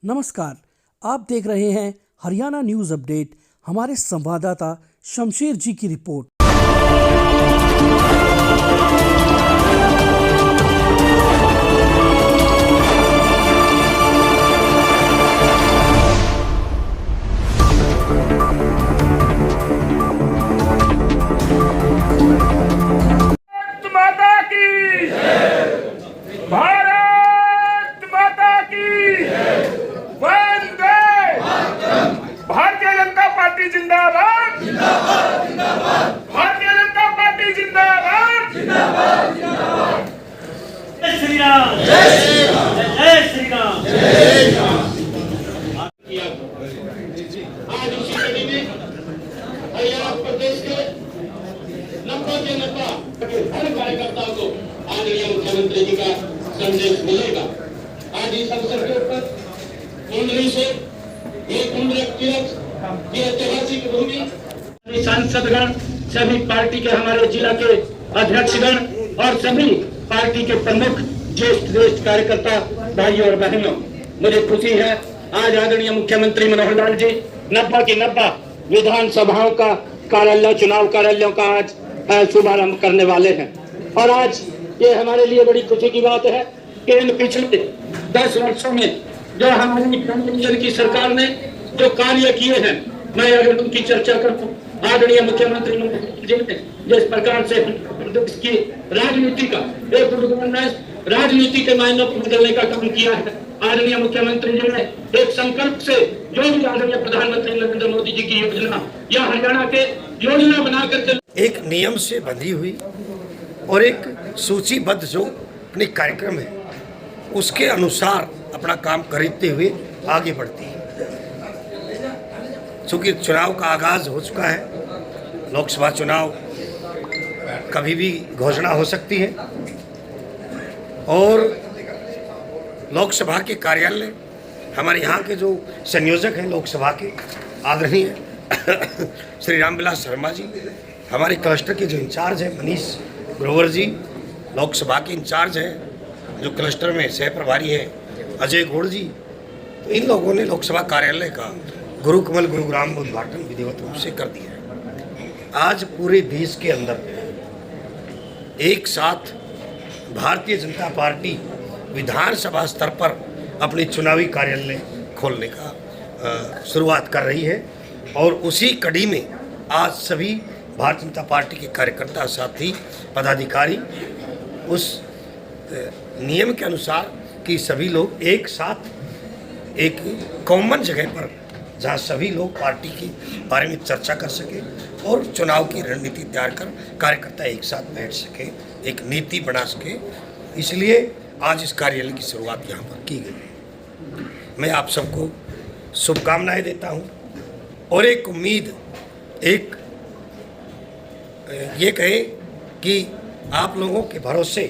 नमस्कार, आप देख रहे हैं हरियाणा न्यूज अपडेट। हमारे संवाददाता शमशेर जी की रिपोर्ट। माता की भारत माता की वंदे भारतीय जनता पार्टी जिंदाबाद भारतीय जनता पार्टी जिंदाबाद जय श्री राम जय श्री राम जय श्री राम जय राम। आज उसी कड़ी में हरियाणा प्रदेश के लंबा के लंबा हर कार्यकर्ताओं को आदरणीय मुख्यमंत्री जी का संदेश मिलेगा। आज इस अवसर के ऊपर कुंडली से एक कुंडल तिलक की ऐतिहासिक भूमि सांसदगण, सभी पार्टी के हमारे जिला के अध्यक्षगण और सभी पार्टी के प्रमुख ज्येष्ठ कार्यकर्ता भाइयों और बहनों, मुझे खुशी है आज आदरणीय मुख्यमंत्री मनोहर लाल जी 90 की 90 विधानसभाओं का कार्यालय, चुनाव कार्यालयों का आज शुभारंभ करने वाले हैं। और आज ये हमारे लिए बड़ी खुशी की बात है कि इन पिछले 10 वर्षों में जो हमारी केंद्र की सरकार ने जो कार्य किए हैं, मैं अगर उनकी चर्चा करूं, आदरणीय मुख्यमंत्री जी ने जिस प्रकार से प्रदेश की राजनीति का एक गवर्नेंस राजनीति के मायनों को बदलने का काम किया है, आदरणीय मुख्यमंत्री जी ने एक संकल्प से जो भी आदरणीय प्रधानमंत्री नरेंद्र मोदी जी की योजना या हरियाणा के योजना बनाकर एक नियम से बंधी हुई और एक सूचीबद्ध जो अपने कार्यक्रम है उसके अनुसार अपना काम करते हुए आगे बढ़ती है। चूंकि चुनाव का आगाज हो चुका है, लोकसभा चुनाव कभी भी घोषणा हो सकती है और लोकसभा के कार्यालय हमारे यहाँ के जो संयोजक हैं लोकसभा के आदरणीय श्री रामविलास शर्मा जी, हमारे क्लस्टर के जो इंचार्ज हैं मनीष ग्रोवर जी, लोकसभा के इंचार्ज हैं जो क्लस्टर में सह प्रभारी हैं अजय गौड़ जी, तो इन लोगों ने लोकसभा कार्यालय का गुरुकमल गुरुग्राम में उद्घाटन विधिवत रूप से कर दिया है। आज पूरे देश के अंदर एक साथ भारतीय जनता पार्टी विधानसभा स्तर पर अपने चुनावी कार्यालय खोलने का शुरुआत कर रही है और उसी कड़ी में आज सभी भारतीय जनता पार्टी के कार्यकर्ता, साथी, पदाधिकारी उस नियम के अनुसार कि सभी लोग एक साथ एक कॉमन जगह पर जहां सभी लोग पार्टी के बारे में चर्चा कर सके और चुनाव की रणनीति तैयार कर कार्यकर्ता एक साथ बैठ सके, एक नीति बना सके, इसलिए आज इस कार्यालय की शुरुआत यहाँ पर की गई है। मैं आप सबको शुभकामनाएं देता हूँ और एक उम्मीद, एक ये कहे कि आप लोगों के भरोसे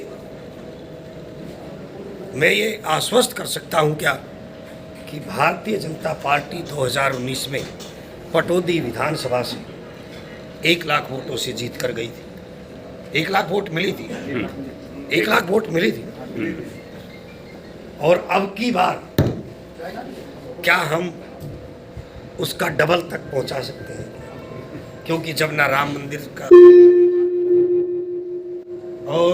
मैं ये आश्वस्त कर सकता हूँ क्या कि भारतीय जनता पार्टी 2019 में पटौदी विधानसभा से 1 लाख वोटों से जीत कर गई थी। 1 लाख वोट मिली थी, 1 लाख वोट मिली थी और अब की बार क्या हम उसका डबल तक पहुंचा सकते हैं? क्योंकि जब ना राम मंदिर का और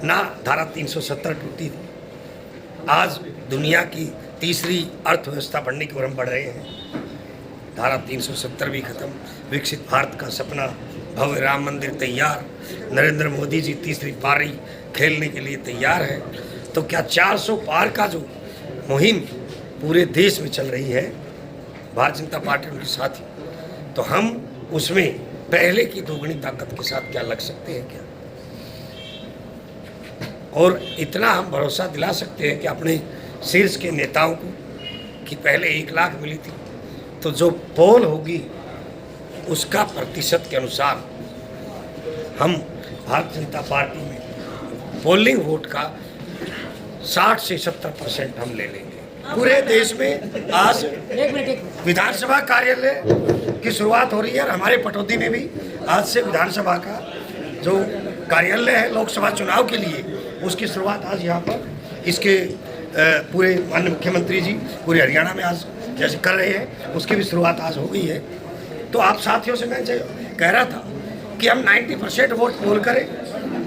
ना धारा 370 टूटी थी, आज दुनिया की तीसरी अर्थव्यवस्था बढ़ने की ओर हम बढ़ रहे हैं। धारा 370 भी खत्म, विकसित भारत का सपना, भव्य राम मंदिर तैयार, नरेंद्र मोदी जी तीसरी पारी खेलने के लिए तैयार है। तो क्या 400 पार का जो मुहिम पूरे देश में चल रही है, भारतीय जनता पार्टी उनके साथ ही, तो हम उसमें पहले की दोगुनी ताकत के साथ क्या लग सकते हैं क्या? और इतना हम भरोसा दिला सकते हैं कि अपने शीर्ष के नेताओं को कि पहले 1 लाख मिली थी, तो जो पोल होगी उसका प्रतिशत के अनुसार हम भारतीय जनता पार्टी में पोलिंग वोट का 60 से 70% हम ले लेंगे। पूरे देश में आज विधानसभा कार्यालय की शुरुआत हो रही है और हमारे पटौदी में भी आज से विधानसभा का जो कार्यालय है लोकसभा चुनाव के लिए, उसकी शुरुआत आज यहाँ पर इसके पूरे माननीय मुख्यमंत्री जी पूरे हरियाणा में आज जैसे कर रहे हैं, उसकी भी शुरुआत आज हो गई है। तो आप साथियों से मैं कह रहा था कि हम 90% वोट पोल करें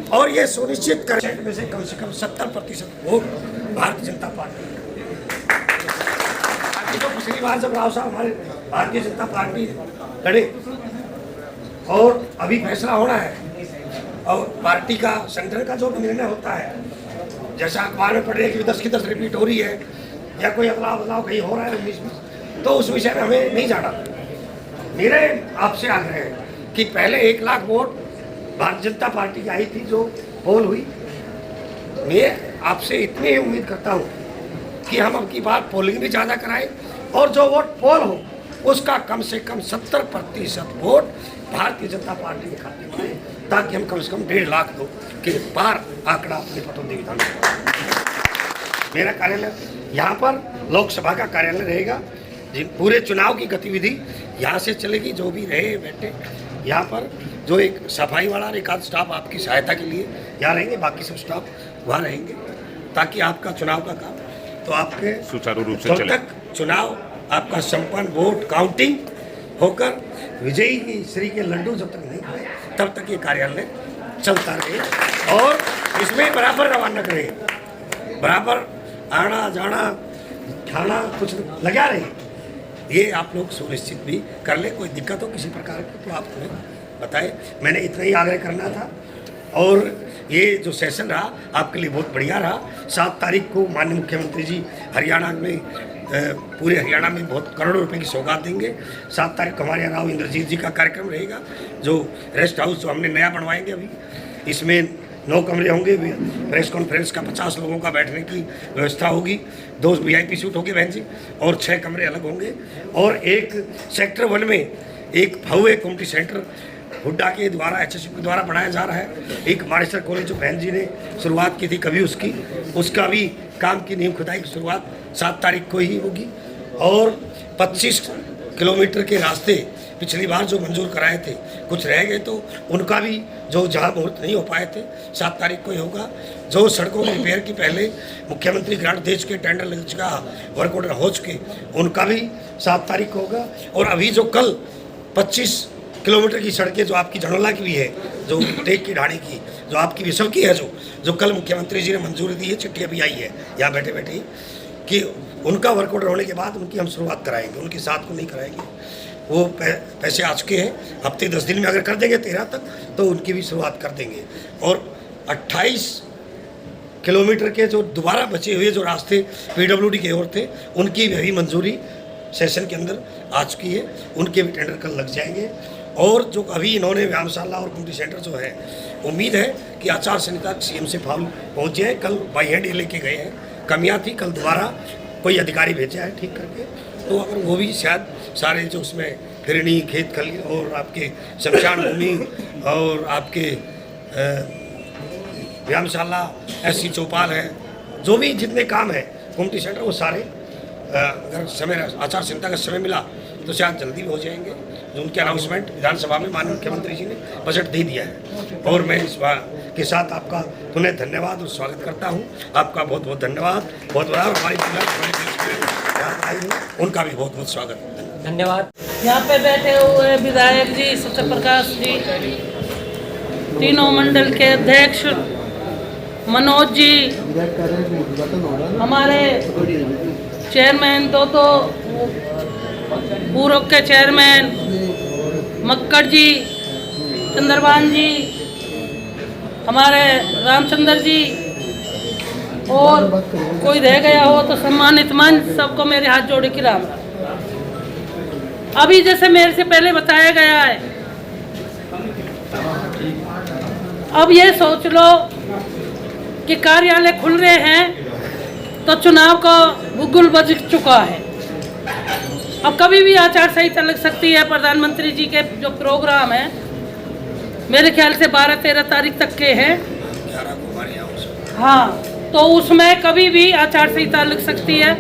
और ये सुनिश्चित करें में से कम 70% वोट भारतीय जनता पार्टी। तो पिछली बार जब राव साहब हमारे भारतीय जनता पार्टी लड़े और अभी फैसला होना है और पार्टी का संगठन का जो निर्णय होता है, जैसा अखबार में पढ़ रहे हैं कि 10 की 10 रिपीट हो रही है या कोई अदला बदलाव कहीं हो रहा है 19 में, तो उस विषय में हमें नहीं जाना। मेरे आपसे आग्रह है कि पहले 1 लाख वोट भारतीय जनता पार्टी की आई थी जो पोल हुई। मैं आपसे इतनी ही उम्मीद करता हूँ कि हम अब की बार पोलिंग भी ज़्यादा कराएं और जो वोट पोल हो उसका कम से कम 70% वोट भारतीय जनता पार्टी के खाते में आए, ताकि हम कम से कम 1.5 लाख के पार आंकड़ा अपने पटौदी विधानसभा। मेरा कार्यालय यहाँ पर लोकसभा का कार्यालय रहेगा। जिन पूरे चुनाव की गतिविधि यहाँ से चलेगी। जो भी रहे बैठे यहाँ पर, जो एक सफाई वाला और एक आध स्टाफ आपकी सहायता के लिए यहाँ रहेंगे, बाकी सब स्टाफ वहाँ रहेंगे, ताकि आपका चुनाव का काम तो आपके सुचारू रूप से चले। तक चुनाव आपका संपन्न वोट काउंटिंग होकर विजयी की श्री के लड्डू जब तक नहीं खाए तब तक ये कार्यालय चलता रहे और इसमें बराबर रवानक रहे, बराबर आना जाना खाना कुछ लगा रहे। ये आप लोग सुनिश्चित भी कर ले। कोई दिक्कत हो किसी प्रकार की तो आप हमें बताएं। मैंने इतना ही आग्रह करना था। और ये जो सेशन रहा आपके लिए बहुत बढ़िया रहा। 7 तारीख को माननीय मुख्यमंत्री जी हरियाणा में पूरे हरियाणा में बहुत करोड़ों रुपए की सौगात देंगे। 7 तारीख को हमारे यहाँ राव इंद्रजीत जी का कार्यक्रम रहेगा, जो रेस्ट हाउस जो हमने नया बनवाएंगे अभी। इसमें 9 कमरे होंगे, प्रेस कॉन्फ्रेंस का 50 लोगों का बैठने की व्यवस्था होगी, 2 VIP सूट होंगे बहन जी, और 6 कमरे अलग होंगे। और एक सेक्टर 1 में एक भव्य कम्युनिटी सेंटर हुड्डा के द्वारा HSU के द्वारा बनाया जा रहा है। एक मानेसर कॉलेज जो बहन जी ने शुरुआत की थी कभी उसका भी काम की नींव खुदाई की शुरुआत 7 तारीख को ही होगी। और 25 किलोमीटर के रास्ते पिछली बार जो मंजूर कराए थे कुछ रह गए, तो उनका भी जो जहाँ मुहूर्त नहीं हो पाए थे 7 तारीख को ही होगा। जो सड़कों में रिपेयर की पहले मुख्यमंत्री ग्रांट दे चुके, टेंडर लग चुका, वर्क ऑर्डर हो चुके, उनका भी 7 तारीख को होगा। और अभी जो कल 25 किलोमीटर की सड़कें जो आपकी झड़ोला की भी है, जो टेक की ढाणी की, जो आपकी विशव की है, जो कल मुख्यमंत्री जी ने मंजूरी दी है, चिट्ठी अभी आई है यहाँ बैठे बैठे ही, कि उनका वर्क ऑर्डर होने के बाद उनकी हम शुरुआत कराएंगे, उनके साथ को नहीं कराएंगे। वो पैसे आ चुके हैं, हफ्ते 10 दिन में अगर कर देंगे 13 तक तो उनकी भी शुरुआत कर देंगे। और 28 किलोमीटर के जो दोबारा बचे हुए जो रास्ते PWD के ओर थे, उनकी भी मंजूरी सेशन के अंदर आ चुकी है, उनके भी टेंडर कल लग जाएंगे। और जो अभी इन्होंने व्यायामशाला और कम्युनिटी सेंटर जो है, उम्मीद है कि आचार संहिता CM से फॉर्म पहुँचे हैं। कल बाई हैंड लेके गए हैं, कमियाँ थी, कल दोबारा कोई अधिकारी भेजा है ठीक करके। तो अगर वो भी शायद सारे जो उसमें फिरनी, खेत खली और आपके शमशान भूमि और आपके व्यायामशाला, SC चौपाल है, जो भी जितने काम है कम्युनिटी सेंटर, वो सारे अगर समय आचार संहिता का समय मिला तो शायद जल्दी भी हो जाएंगे। जो उनके अनाउंसमेंट विधानसभा में माननीय मुख्यमंत्री जी ने बजट दे दिया है। और मैं इस बार के साथ आपका पुनः धन्यवाद और स्वागत करता हूँ। आपका बहुत बहुत धन्यवाद। बहुत बड़ा हमारी आई है, उनका भी बहुत बहुत स्वागत धन्यवाद। यहाँ पे बैठे हुए विधायक जी, सत्य प्रकाश जी, तीनों मंडल के अध्यक्ष, मनोज जी, हमारे चेयरमैन, दो पूर्व के चेयरमैन मक्कड़ जी, चंद्रबान जी, हमारे रामचंद्र जी, और कोई रह गया हो तो सम्मानित मंच, सबको मेरे हाथ जोड़े की राम। अभी जैसे मेरे से पहले बताया गया है, अब ये सोच लो कि कार्यालय खुल रहे हैं तो चुनाव का बुगुल बज चुका है। अब कभी भी आचार संहिता लग सकती है। प्रधानमंत्री जी के जो प्रोग्राम है मेरे ख्याल से 12-13 तारीख तक के हैं। हाँ, तो उसमें कभी भी आचार संहिता लग सकती है।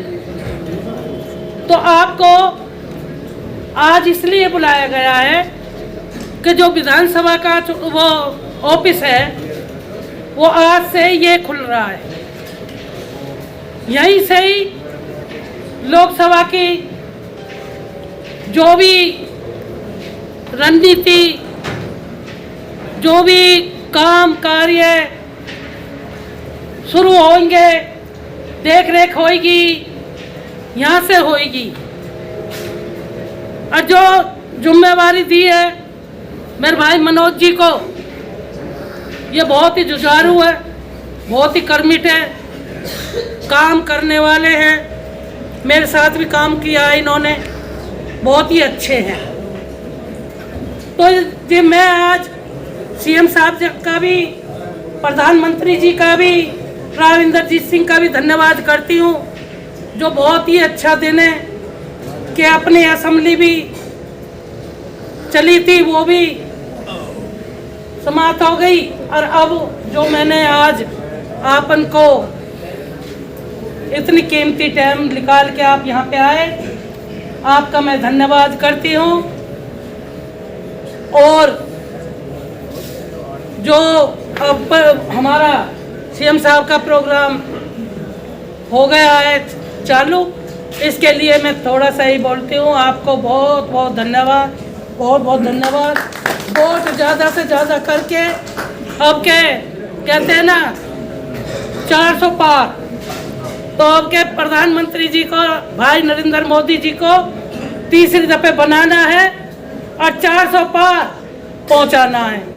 तो आपको आज इसलिए बुलाया गया है कि जो विधानसभा का वो ऑफिस है वो आज से ये खुल रहा है। यहीं से ही लोकसभा की जो भी रणनीति, जो भी काम कार्य शुरू होंगे, देख रेख होगी, यहाँ से होगी। और जो जिम्मेवारी दी है मेरे भाई मनोज जी को, ये बहुत ही जुझारू है, बहुत ही कर्मित है, काम करने वाले हैं। मेरे साथ भी काम किया है इन्होंने, बहुत ही अच्छे हैं। तो ये मैं आज सीएम साहब का भी, प्रधानमंत्री जी का भी, राव इंद्रजीत सिंह का भी धन्यवाद करती हूँ, जो बहुत ही अच्छा दिन है कि अपनी असेंबली भी चली थी, वो भी समाप्त हो गई। और अब जो मैंने आज आपन को इतनी कीमती टाइम निकाल के आप यहाँ पे आए, आपका मैं धन्यवाद करती हूँ। और जो अब हमारा सीएम साहब का प्रोग्राम हो गया है चालू, इसके लिए मैं थोड़ा सा ही बोलती हूँ। आपको बहुत बहुत धन्यवाद, बहुत बहुत धन्यवाद। वोट ज़्यादा से ज़्यादा करके अब के कहते हैं ना 400 पार, तो अब के प्रधानमंत्री जी को, भाई नरेंद्र मोदी जी को तीसरी दफे बनाना है और 400 पार पहुंचाना है।